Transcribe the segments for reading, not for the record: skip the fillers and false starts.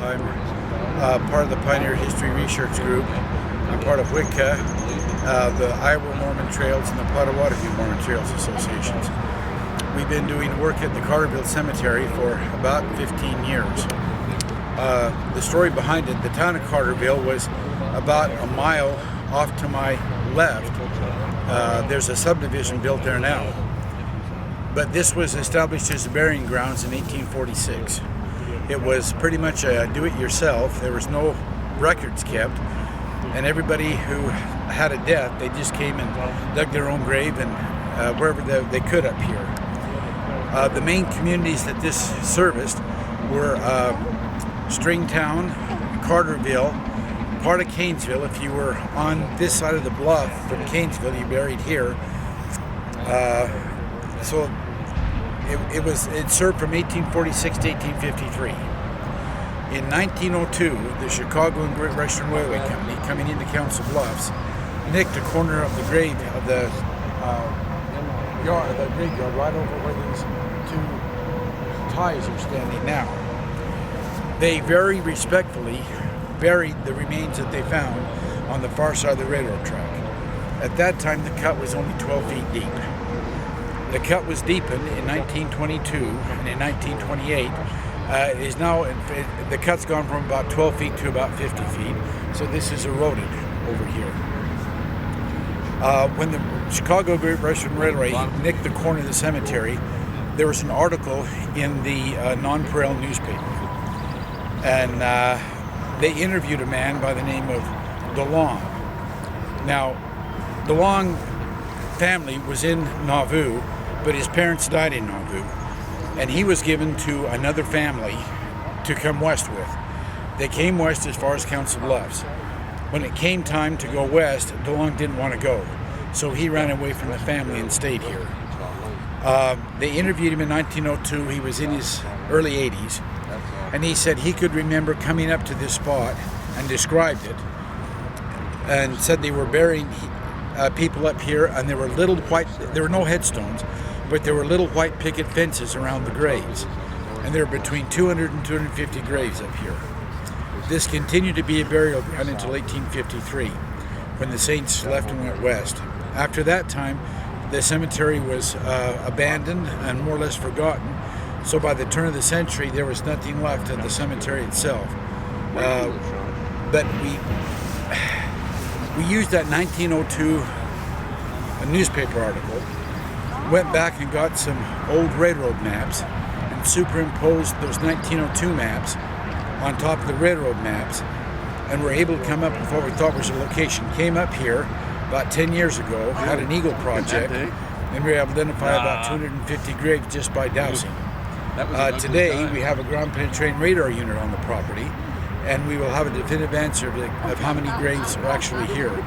I'm part of the Pioneer History Research Group. I'm part of WICA, the Iowa Mormon Trails, and the Potawatomi Mormon Trails Associations. We've been doing work at the Carterville Cemetery for about 15 years. The story behind it, the town of Carterville was about a mile off to my left. There's a subdivision built there now. But this was established as a burying grounds in 1846. It was pretty much a do-it-yourself. There was no records kept, and everybody who had a death, they just came and dug their own grave and wherever they could up here. The main communities that this serviced were Stringtown, Carterville, part of Canesville. If you were on this side of the bluff from Canesville, you buried here. So it served from 1846 to 1853. In 1902, the Chicago and Great Western Railway Company, coming into Council Bluffs, nicked a corner of the grave of the graveyard right over where these two ties are standing now. They very respectfully buried the remains that they found on the far side of the railroad track. At that time, the cut was only 12 feet deep. The cut was deepened in 1922, and in 1928, the cut's gone from about 12 feet to about 50 feet, so this is eroded over here. When the Chicago Great Western Railway nicked the corner of the cemetery, there was an article in the Nonpareil newspaper, and they interviewed a man by the name of DeLong. Now, DeLong family was in Nauvoo, but his parents died in Nauvoo, and he was given to another family to come west with. They came west as far as Council Bluffs. When it came time to go west, DeLong didn't want to go, so he ran away from the family and stayed here. They interviewed him in 1902. He was in his early 80s, and he said he could remember coming up to this spot and described it, and said they were burying people up here, and there were no headstones, but there were little white picket fences around the graves, and there were between 200 and 250 graves up here. This continued to be a burial ground until 1853, when the Saints left and went west. After that time, the cemetery was abandoned and more or less forgotten, so by the turn of the century, there was nothing left of the cemetery itself. But we used that 1902 newspaper article, went back and got some old railroad maps and superimposed those 1902 maps on top of the railroad maps, and were able to come up with what we thought was a location. Came up here about 10 years ago, had an Eagle project, and we were able to identify about 250 graves just by dowsing. Today, we have a ground penetrating radar unit on the property, and we will have a definitive answer of how many graves are actually here.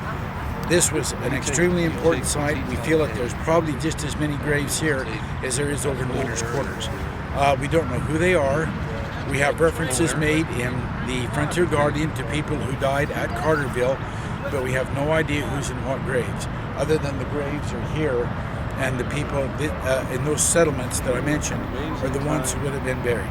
This was an extremely important site. We feel that there's probably just as many graves here as there is over in Winners Corners. We don't know who they are. We have references made in the Frontier Guardian to people who died at Carterville, but we have no idea who's in what graves, other than the graves are here, and the people in those settlements that I mentioned are the ones who would have been buried.